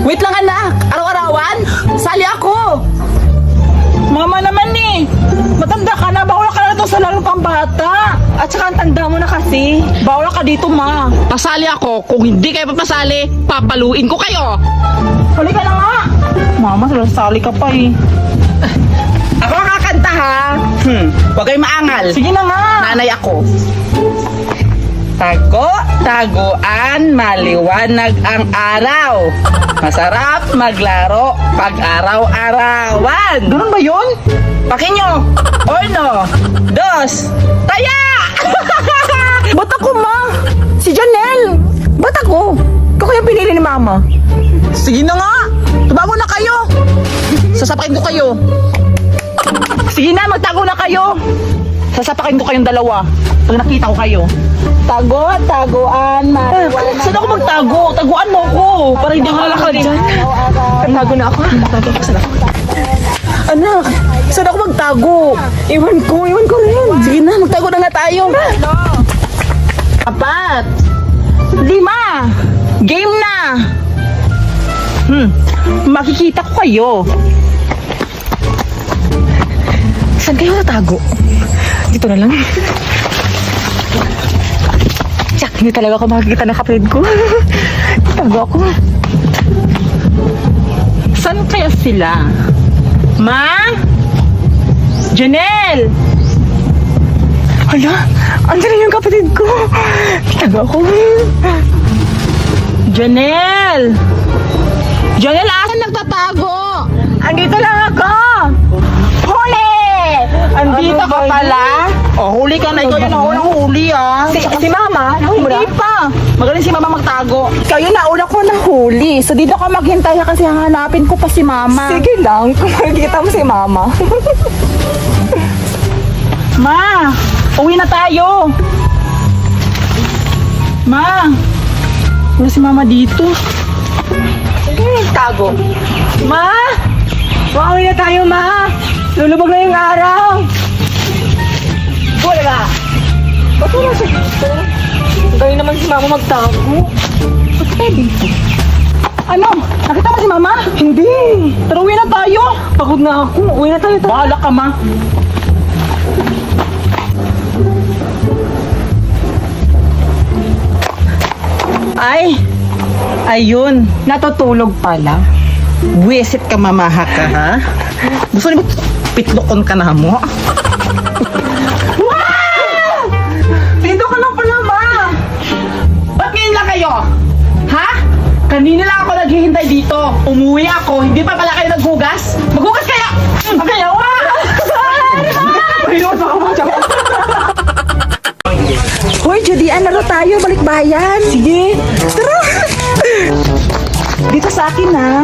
Wait lang anak, araw-arawan? Sali ako. Mama naman eh. Matanda ka na, bawal ka na to sa larong pambata. At saka ang tanda mo na kasi. Bawal ka dito, ma. Pasali ako. Kung hindi kayo papasali, papaluin ko kayo. Huli ka na nga. Mama, salasali ka pa eh. Ako ang kakanta ha. Huwag kayong maangal. Sige na nga. Nanay ako. Tago, taguan, maliwanag ang araw. Masarap maglaro pag araw-arawan. Ganun ba yun? Pakinyo, uno, dos, taya! Ba't ako, ma? Si Janelle. Ba't ako? Ikaw kaya pinili ni mama. Sige na nga, tumago na kayo. Sasapakin ko kayo. Sige na, magtago na kayo. Sasapakin ko kayong dalawa. Pag nakita ko kayo. Tago, taguan, maliwanag. Saan ako magtago? Taguan mo ko. Para hindi ako lalakad dyan. Tago na ako. Tago ako. Saan ako? Anak, saan ako magtago? Iwan ko rin. Sige na, magtago na nga tayo. 4, 5, game na. Makikita ko kayo. Saan kayo natago? Dito na lang. Tsak, hindi talaga ako makikita ng kapatid ko. Tago ako. Saan kaya sila? Ma? Janelle! Hala, andun yung kapatid ko. Tago ako. Janelle! Janelle, asan nagtatago? Andito lang ako. Huli! Andito ka pala? Oh, huli ka na. Ikaw yun ang unang huli ah. Si Mama? Hindi pa. Magaling si mama magtago. Ikaw yun, nauna ko na huli. So dito ka maghintay kasi hanapin ko pa si Mama. Sige lang, kung makikita mo si Mama. Ma, uwi na tayo. Ma, wala si Mama dito. Tago. Ma, uwi na tayo, Ma. Lulubog na yung araw. Wala ka. Ba't wala siya dito? Galing naman si Mama magtago. Ba't tayo dito? Ano? Nakita mo si Mama? Hindi. Tara, uwi na tayo. Pagod na ako. Uwi na tayo. Bahala ka, ma. Ay, ayun. Natutulog pala. Buwisit ka, mamaha ka, ha? Gusto niyo ba pitlokon ka na mo? Dito ka lang pala, Ma. Ba't ngayon lang kayo? Ha? Kanina lang ako naghihintay dito. Umuwi ako. Hindi pa pala kayo naghugas? Maghugas kayo! Kaya, Hoy, Judian, laro tayo. Balik bayan. Sige. Tara. Dito sa akin, ha.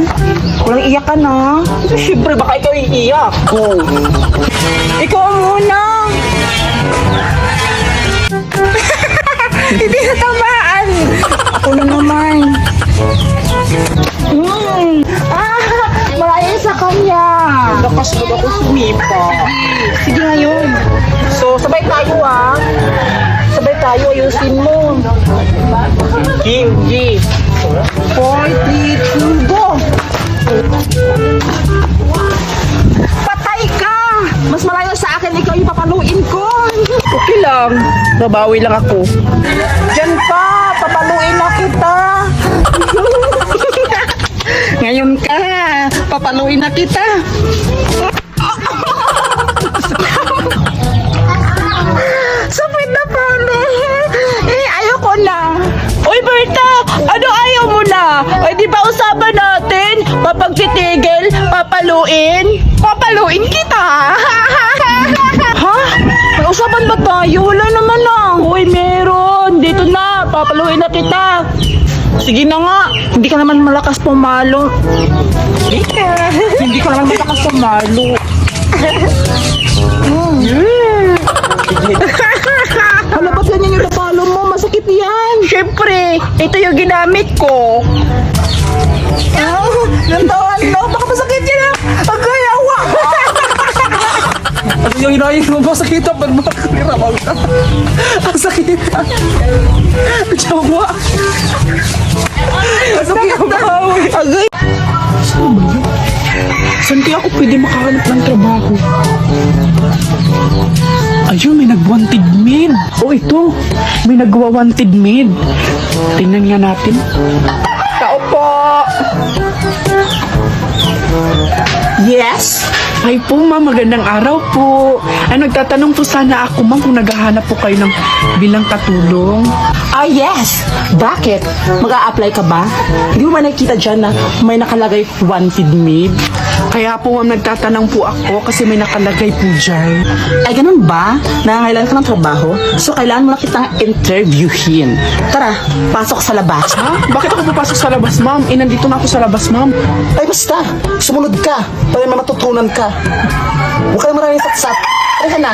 Walang iyak ka na. Siyempre, baka ikaw iiyak. Go! Ikaw muna. Hindi na tamaan. Ako na naman. Malayo sa kanya. Lakas mo ako sumipa. Sige ngayon. So, sabay tayo, ha. Sabay tayo, ayusin mo. Gigi. 4, 3, 2, go! Patay ka! Mas malayo sa akin, ikaw yung papaluin ko. Okay lang. Babawi lang ako. Diyan ka, papaluin na kita. Ngayon ka. Papaluin na kita. Sapit na pala. Ayoko na. Uy, Berta! Ano ayaw mo na? Ay, di ba usapan natin? Papagtitigil, papaluin? Papaluin kita! Ha? May usapan ba tayo? Wala naman ah. Uy, meron. Dito na. Papaluin na kita. Sige na nga. Hindi ka naman malakas pumalo. Hindi ka naman malakas pumalo. Hala, ba't ganyan yung napalo mo? Masakit yan. Siyempre, ito yung ginamit ko. Nantawan mo? Baka masakit yan ah. Agay, awa. Yung inayin mo, masakit ang pagmakakiramag ka. Ang sakit. Jawa. Masakit daw. Agay. Saan kaya ako pwede makahanap ng trabaho? Ayun, may nag-wanted maid. O ito, may nagwa-wanted maid. Tingnan nga natin. Tao po! Yes? Ay po ma'am, magandang araw po. Ay, nagtatanong po sana ako ma'am kung naghahanap po kayo ng bilang katulong. Ah, yes! Bakit? Mag-a-apply ka ba? Hindi mo ba nakikita dyan na may nakalagay wanted maid? Kaya po ma'am, nagtatanong po ako kasi may nakalagay po dyan. Ay, ganun ba? Nangangailangan ka ng trabaho? So, kailangan mo na kitang interviewin. Tara, pasok sa labas. Ha? Bakit ako papasok sa labas ma'am? Eh, nandito na ako sa labas ma'am. Ay, basta! Sumunod ka para may matutunan ka. Huwag ka na maraming satsat. Tara na.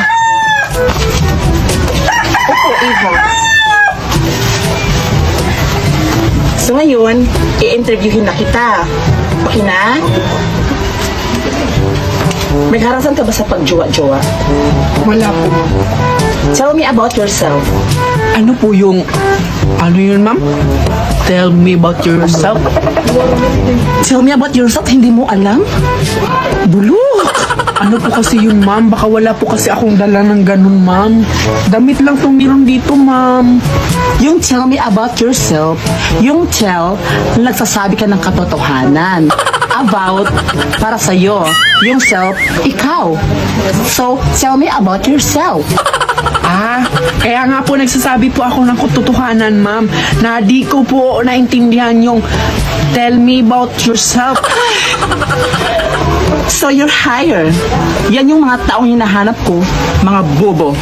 Opo, Eva. So ngayon, i-interviewin na kita. Okay na? May karasan ka ba sa pagjowa-jowa? Wala po ma'am. Tell me about yourself. Ano po yung... Ano yun ma'am? Tell me about yourself. Tell me about yourself, hindi mo alam? Bulok! Ano po kasi yun ma'am? Baka wala po kasi akong dala ng ganun ma'am. Damit lang itong meron dito ma'am. Yung tell me about yourself, yung tell, nagsasabi ka ng katotohanan. About, para sa'yo. Yung self, ikaw. So, tell me about yourself. Ah, kaya nga po nagsasabi po ako ng katotohanan ma'am. Na di ko po naintindihan yung tell me about yourself. So, you're hired. Yan yung mga taong hinahanap ko, mga bobo.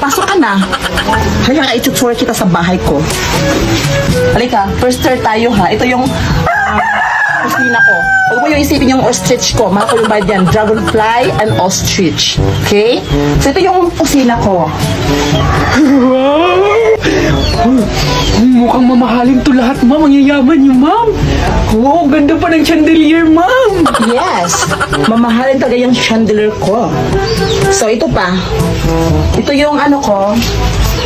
Pasok ka na. Kaya i-tutor kita sa bahay ko. Halika, first start tayo ha. Ito yung kusina ko. Huwag mo yung isipin yung ostrich ko. Mga ko yung bayad yan. Dragonfly and ostrich. Okay? So, ito yung kusina ko. Mukhang mamahalin to lahat ma'am. Ang yayaman niyo ma'am. Oo, ganda pa ng chandelier ma'am. Yes! Mamahalin talaga yung chandelier ko. So, ito pa. Ito yung ano ko,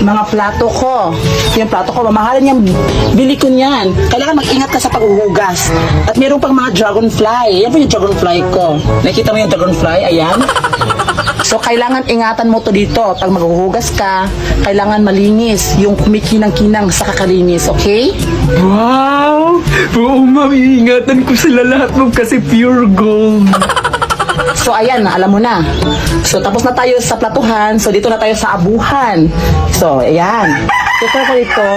mga plato ko. Yung plato ko, mamahalin yung bili ko niyan. Kailangan mag-ingat ka sa paghuhugas. At meron pang mga dragonfly. Yan po yung dragonfly ko. Nakita mo yung dragonfly? Ayan. So, kailangan ingatan mo to dito. Pag maghuhugas ka, kailangan malinis. Yung kumikinang-kinang sa kakalinis, okay? Wow! Oo ma'am, iingatan ko sila lahat ma'am kasi pure gold. So, ayan, alam mo na. So, tapos na tayo sa platuhan. So, dito na tayo sa abuhan. So, ayan. Ito ko dito.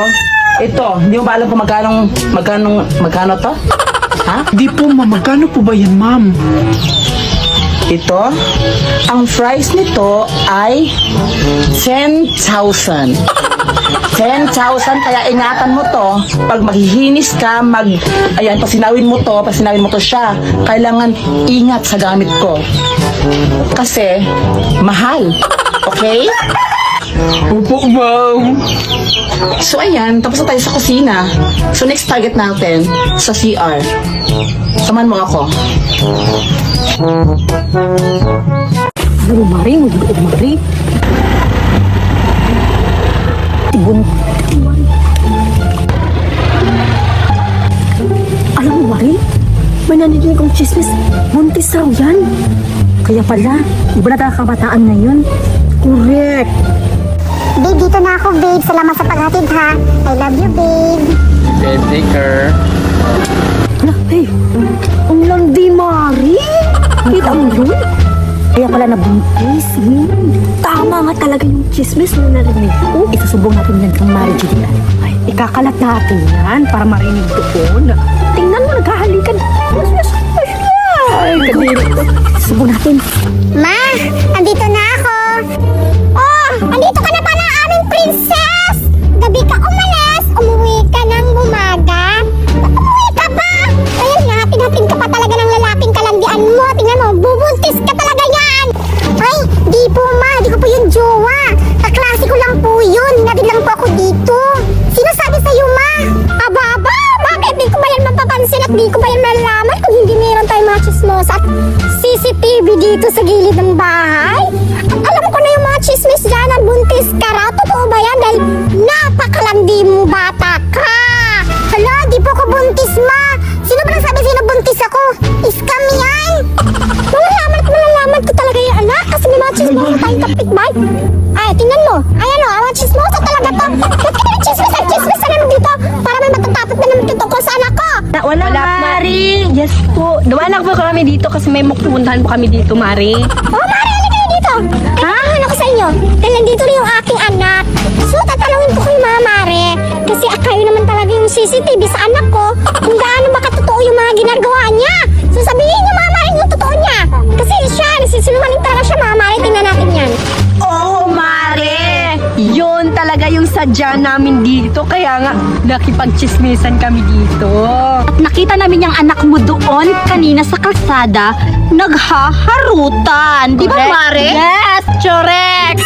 Ito, hindi mo ba alam kung magkano to? Ha? Di po ma'am, magkano po ba yan ma'am? Ito, ang price nito ay 10,000. 10,000, kaya ingatan mo to. Pag maghihinis ka, ayan, pag sinawin mo to siya, kailangan ingat sa gamit ko. Kasi, mahal. Okay? Opo ma'am. So, ayan, tapos na tayo sa kusina. So, next target natin, sa CR. Samahan mo ako. Mari, mari. Ibon. Alam mo, Mari, may naninig kong chismis. Buntis raw yan. Kaya pala, iba na talaga kabataan ngayon. Correct. Babe, dito na ako, babe. Salamat sa paghatid, ha? I love you, babe. Okay, take her. Ala, hey, ang landi, Mari. Kita mo yun? Kaya pala nabuntis. Tama nga talaga yung chismis na narinig ko. Isusubong natin yan kang Mari Julian. Ay, ikakalat natin yan para marinig doon. Tingnan mo, naghahalikan. Ay, kadiri. Isusubong natin. Ma, andito na ako. Oh, andito ka na pala, aming princess. Gabi ka umalis, umuwi ka ng umaga. Ba't umuwi ka pa? Ayun nga, tinatin ka pa talaga ng lalaking kalandian mo. Tingnan mo, bubuntis ka talaga yan. Ay, di po ma, di ko po yung jowa. Kaklase ko lang po yun. Hinatid lang po ako dito. Sino sabi sa'yo, ma? Aba, bakit? Di ko ba yan mapapansin at di ko ba yan malalaman kung hindi meron tayong mga chismosa at CCTV dito sa gilid ng bahay? Alam ko na yung mga chismis dyan at buntis ka raw. Totoo ba yan? Dahil napakalandi mo bata ka. Hala, di po ako buntis, ma. Sino ba nagsabi sino buntis ako? Scam yan. Mga tingnan mo. Ayan o, mga chismosa talaga to. Ba't ka na chismis? Ang chismis na naman dito. Para may matatapot na naman tungkol sa anak ko. Wala, Mari. Yes po. Dumanak po kami dito kasi may pupuntahan po kami dito, Mari. Oh, Mari, halika kayo dito. Kailangan ako sa inyo. Dahil nandito rin yung aking anak. So, tatanungin ko kayo, mga Mari. Kasi kayo naman talaga yung CCTV sa anak ko. Kung gaano ba katotoo yung mga ginagawa niya. So, sabihin niyo, mga Mari, yung totoo niya. Kasi siya, nagsisinungaling talaga siya, mga Mari. Tingnan natin yan. Oo, Mare! Yun talaga yung sadya namin dito. Kaya nga, nakipagchismisan kami dito. At nakita namin yung anak mo doon kanina sa kalsada, naghaharutan. Di ba, Correct. Mare? Yes, correct!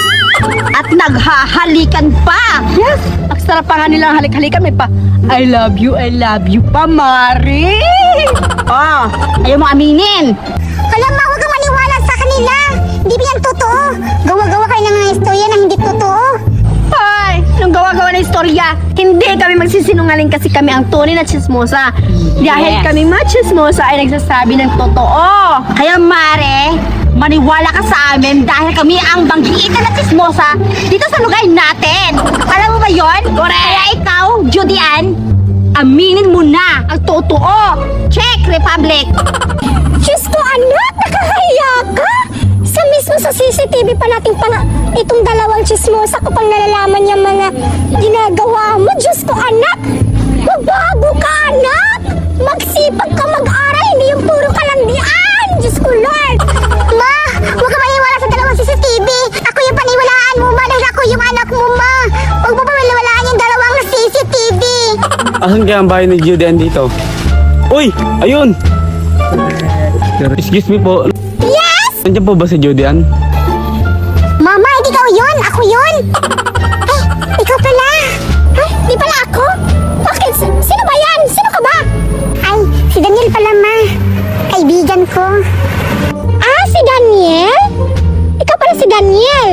At naghahalikan pa. Yes! Ang sarap pa nga nilang halik-halikan. May pa, I love you pa, Mare! Oh, ayaw mo aminin. Alam mo, huwag kang maniwala sa kanila. Hindi ba yan totoo? Gawa-gawa kayo ng mga istorya na hindi totoo. Hoy! Nung gawa-gawa na istorya, hindi kami magsisinungaling kasi kami ang tunay na chismosa. Dahil kami mga chismosa ay nagsasabi ng totoo. Kaya Mare, maniwala ka sa amin dahil kami ang banggiitan na chismosa dito sa lugar natin. Alam mo ba yon? Kaya ikaw, Judy Ann, aminin mo na ang totoo. Check, Republic! Diyos ko, anak! Nakakahiya ka! Sa mismo sa CCTV pa nating itong dalawang chismosa kapag nalalaman niya mga ginagawa mo. Diyos ko, anak! Magbago ka, anak! Magsipag ka mag-aral, hindi yung puro kalandian! Diyos ko, Lord! Ma! Huwag ka maniwala sa dalawang CCTV! Ako yung paniwalaan mo, ma! Dahil ako yung anak mo, ma! Huwag mo paniwalaan yung dalawang CCTV! Asan kaya ang bahay ni Judy Ann dito? Uy! Ayun! Excuse me po. Yes! Nandiyan po ba si Judy Ann? Mama, hindi ikaw yun! Ako yun! Ay, ikaw pala! Ay, di pala ako? Bakit? Sino ba yan? Sino ka ba? Ay, si Daniel pala, ma. Kaibigan ko. Ah, si Daniel? Ikaw pala si Daniel.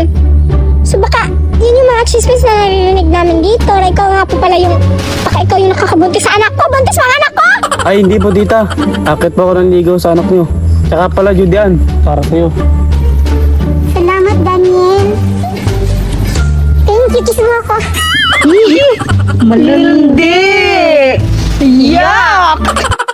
So baka, yun yung mga chismis na narinig namin dito na ikaw nga po pala yung, baka ikaw yung nakakabuntis sa anak ko. Buntis mga anak ko! Ay, hindi po tita. Akit po ako ng ligaw sa anak niyo. Tsaka pala Judy Ann, para sa'yo. Salamat, Daniel. Thank you, kiss mo ako. Malandi! Yuck!